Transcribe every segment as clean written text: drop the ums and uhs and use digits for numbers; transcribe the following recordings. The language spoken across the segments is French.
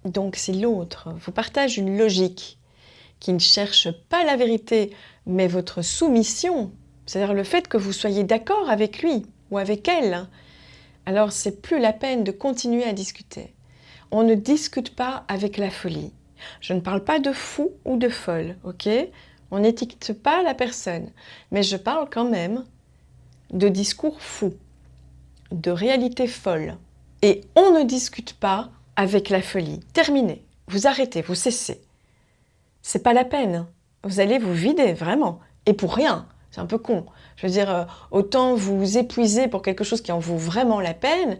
Donc si l'autre vous partage une logique qui ne cherche pas la vérité, mais votre soumission, c'est-à-dire le fait que vous soyez d'accord avec lui ou avec elle, alors c'est plus la peine de continuer à discuter. On ne discute pas avec la folie. Je ne parle pas de fou ou de folle, ok? On n'étiquette pas la personne, mais je parle quand même de discours fous, de réalité folle. Et on ne discute pas avec la folie. Terminé. Vous arrêtez, vous cessez. C'est pas la peine. Vous allez vous vider, vraiment. Et pour rien. C'est un peu con. Je veux dire, autant vous épuiser pour quelque chose qui en vaut vraiment la peine,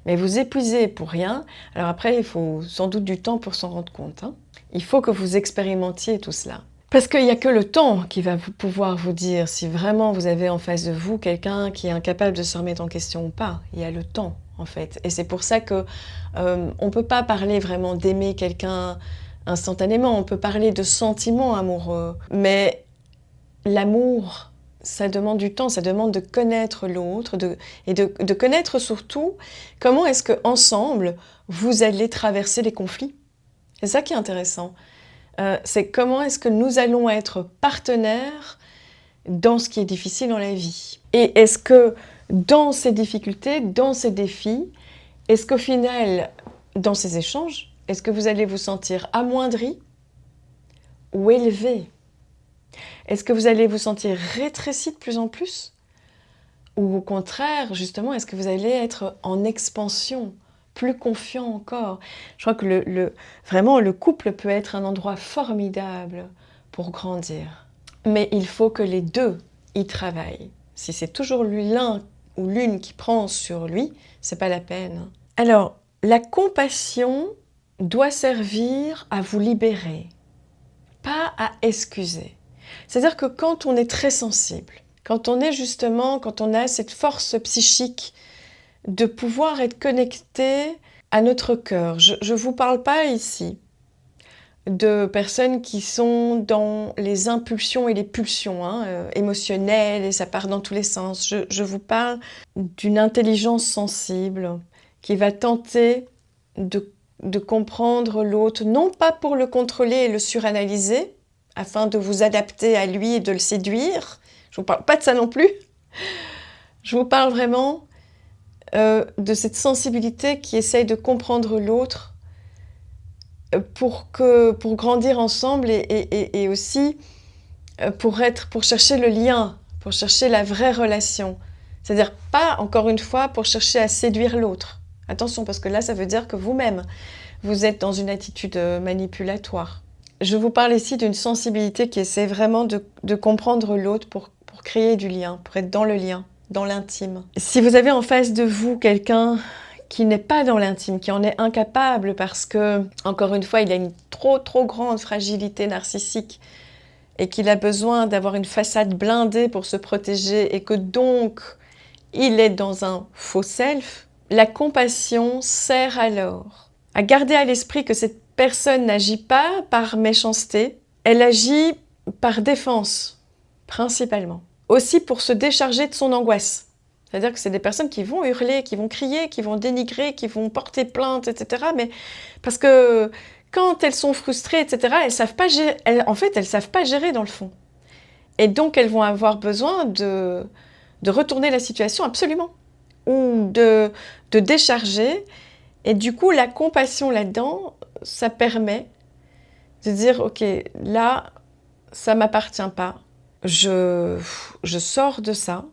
mais vous épuisez pour rien. Alors après, il faut sans doute du temps pour s'en rendre compte, hein. Il faut que vous expérimentiez tout cela. Parce qu'il n'y a que le temps qui va pouvoir vous dire si vraiment vous avez en face de vous quelqu'un qui est incapable de se remettre en question ou pas. Il y a le temps, en fait. Et c'est pour ça que on ne peut pas parler vraiment d'aimer quelqu'un instantanément. On peut parler de sentiments amoureux. Mais l'amour, ça demande du temps, ça demande de connaître l'autre et de connaître surtout comment est-ce qu'ensemble, vous allez traverser les conflits. C'est ça qui est intéressant. C'est comment est-ce que nous allons être partenaires dans ce qui est difficile dans la vie. Et est-ce que dans ces difficultés, dans ces défis, est-ce qu'au final, dans ces échanges, est-ce que vous allez vous sentir amoindri ou élevé? Est-ce que vous allez vous sentir rétréci de plus en plus? Ou au contraire, justement, est-ce que vous allez être en expansion, plus confiant encore? Je crois que vraiment, le couple peut être un endroit formidable pour grandir. Mais il faut que les deux y travaillent. Si c'est toujours l'un ou l'une qui prend sur lui, c'est pas la peine. Alors, la compassion doit servir à vous libérer, pas à excuser. C'est-à-dire que quand on est très sensible, quand on a cette force psychique de pouvoir être connecté à notre cœur, je ne vous parle pas ici de personnes qui sont dans les impulsions et les pulsions émotionnelles et ça part dans tous les sens. Je vous parle d'une intelligence sensible qui va tenter de comprendre l'autre, non pas pour le contrôler et le suranalyser, afin de vous adapter à lui et de le séduire. Je ne vous parle pas de ça non plus. Je vous parle vraiment de cette sensibilité qui essaye de comprendre l'autre pour grandir ensemble et aussi pour chercher le lien, pour chercher la vraie relation. C'est-à-dire pas, encore une fois, pour chercher à séduire l'autre. Attention, parce que là, ça veut dire que vous-même, vous êtes dans une attitude manipulatoire. Je vous parle ici d'une sensibilité qui essaie vraiment de comprendre l'autre pour créer du lien, pour être dans le lien, dans l'intime. Si vous avez en face de vous quelqu'un qui n'est pas dans l'intime, qui en est incapable parce que, encore une fois, il a une trop grande fragilité narcissique et qu'il a besoin d'avoir une façade blindée pour se protéger et que donc il est dans un faux self, la compassion sert alors à garder à l'esprit que cette personne n'agit pas par méchanceté, elle agit par défense, principalement. Aussi pour se décharger de son angoisse. C'est-à-dire que c'est des personnes qui vont hurler, qui vont crier, qui vont dénigrer, qui vont porter plainte, etc. Mais parce que quand elles sont frustrées, etc., elles savent pas gérer, elles savent pas gérer dans le fond. Et donc, elles vont avoir besoin de retourner la situation absolument. Ou de décharger. Et du coup, la compassion là-dedans, ça permet de dire, ok, là, ça m'appartient pas. Je sors de ça,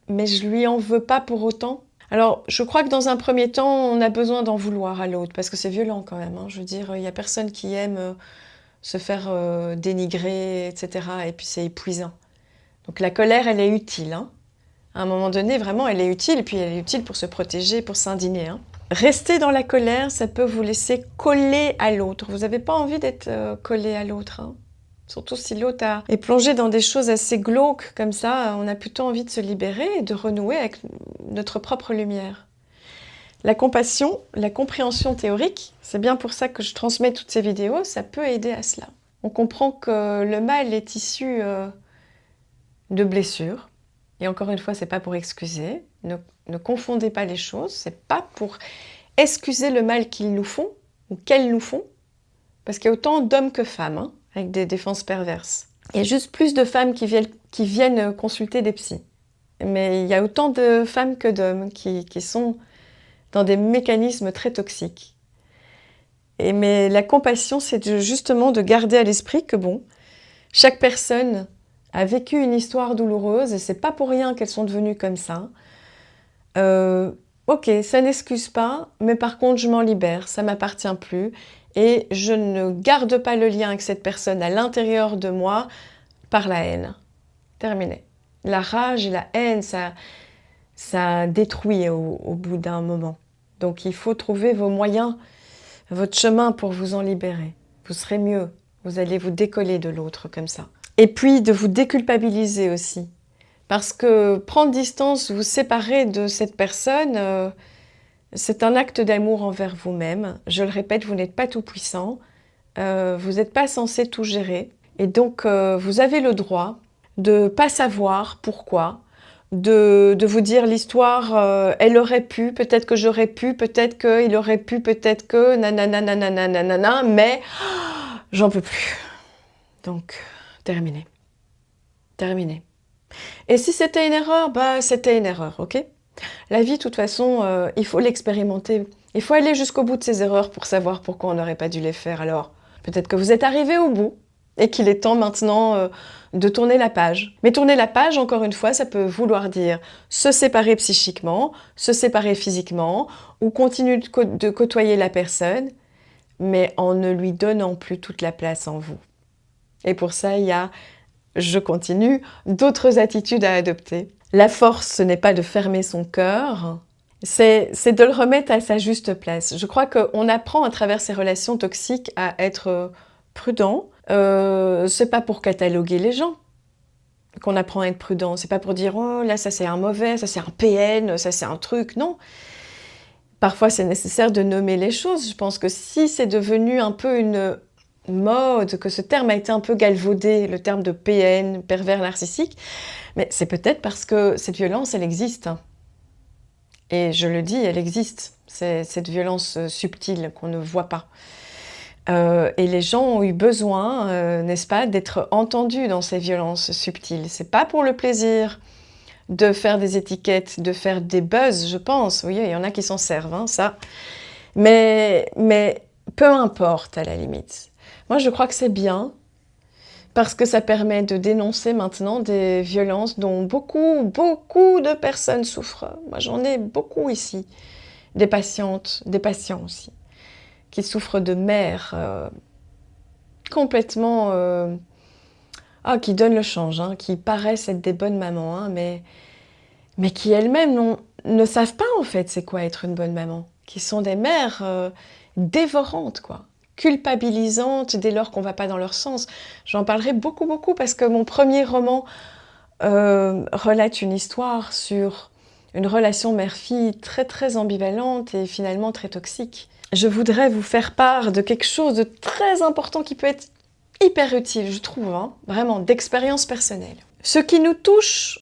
mais je lui en veux pas pour autant. Alors, je crois que dans un premier temps, on a besoin d'en vouloir à l'autre, parce que c'est violent quand même. Je veux dire, il y a personne qui aime se faire dénigrer, etc. Et puis c'est épuisant. Donc la colère, elle est utile. À un moment donné, vraiment, elle est utile, et puis elle est utile pour se protéger, pour s'indigner. Rester dans la colère, ça peut vous laisser coller à l'autre. Vous n'avez pas envie d'être collé à l'autre. Surtout si l'autre est plongé dans des choses assez glauques comme ça, on a plutôt envie de se libérer et de renouer avec notre propre lumière. La compassion, la compréhension théorique, c'est bien pour ça que je transmets toutes ces vidéos, ça peut aider à cela. On comprend que le mal est issu de blessures. Et encore une fois, c'est pas pour excuser. Ne confondez pas les choses. C'est pas pour excuser le mal qu'ils nous font, ou qu'elles nous font, parce qu'il y a autant d'hommes que femmes, hein, avec des défenses perverses. Il y a juste plus de femmes qui viennent consulter des psys. Mais il y a autant de femmes que d'hommes qui sont dans des mécanismes très toxiques. Mais la compassion, c'est justement de garder à l'esprit que bon, chaque personne a vécu une histoire douloureuse et c'est pas pour rien qu'elles sont devenues comme ça. Ok, ça n'excuse pas, mais par contre je m'en libère, ça m'appartient plus et je ne garde pas le lien avec cette personne à l'intérieur de moi par la haine. Terminé. La rage et la haine, ça détruit au bout d'un moment. Donc il faut trouver vos moyens, votre chemin pour vous en libérer. Vous serez mieux, vous allez vous décoller de l'autre comme ça. Et puis de vous déculpabiliser aussi. Parce que prendre distance, vous séparer de cette personne, c'est un acte d'amour envers vous-même. Je le répète, vous n'êtes pas tout puissant, vous n'êtes pas censé tout gérer. Et donc vous avez le droit de ne pas savoir pourquoi, de vous dire l'histoire, elle aurait pu, peut-être que j'aurais pu, peut-être qu'il aurait pu, peut-être que nanana, nanana, nanana, mais j'en peux plus. Donc, terminé. Terminé. Et si c'était une erreur, bah c'était une erreur, ok? La vie, de toute façon, il faut l'expérimenter. Il faut aller jusqu'au bout de ses erreurs pour savoir pourquoi on n'aurait pas dû les faire. Alors, peut-être que vous êtes arrivé au bout et qu'il est temps maintenant de tourner la page. Mais tourner la page, encore une fois, ça peut vouloir dire se séparer psychiquement, se séparer physiquement, ou continuer de côtoyer la personne, mais en ne lui donnant plus toute la place en vous. Et pour ça, il y a, je continue, d'autres attitudes à adopter. La force, ce n'est pas de fermer son cœur, c'est de le remettre à sa juste place. Je crois qu'on apprend à travers ces relations toxiques à être prudent. C'est pas pour cataloguer les gens qu'on apprend à être prudent. C'est pas pour dire « Oh, là, ça c'est un mauvais, ça c'est un PN, ça c'est un truc. » Non. Parfois, c'est nécessaire de nommer les choses. Je pense que si c'est devenu un peu une mode, que ce terme a été un peu galvaudé, le terme de PN, pervers narcissique, mais c'est peut-être parce que cette violence, elle existe. Et je le dis, elle existe. C'est cette violence subtile qu'on ne voit pas. Et les gens ont eu besoin, n'est-ce pas, d'être entendus dans ces violences subtiles. C'est pas pour le plaisir de faire des étiquettes, de faire des buzz, je pense. Oui, il y en a qui s'en servent, hein, ça. Mais peu importe, à la limite. Moi, je crois que c'est bien, parce que ça permet de dénoncer maintenant des violences dont beaucoup de personnes souffrent. Moi, j'en ai beaucoup ici. Des patientes, des patients aussi, qui souffrent de mères complètement... qui donnent le change, hein, qui paraissent être des bonnes mamans, hein, mais qui elles-mêmes ne savent pas en fait c'est quoi être une bonne maman. Qui sont des mères dévorantes, quoi. Culpabilisantes dès lors qu'on ne va pas dans leur sens. J'en parlerai beaucoup parce que mon premier roman relate une histoire sur une relation mère-fille très ambivalente et finalement très toxique. Je voudrais vous faire part de quelque chose de très important qui peut être hyper utile, je trouve, hein, vraiment, d'expérience personnelle. Ce qui nous touche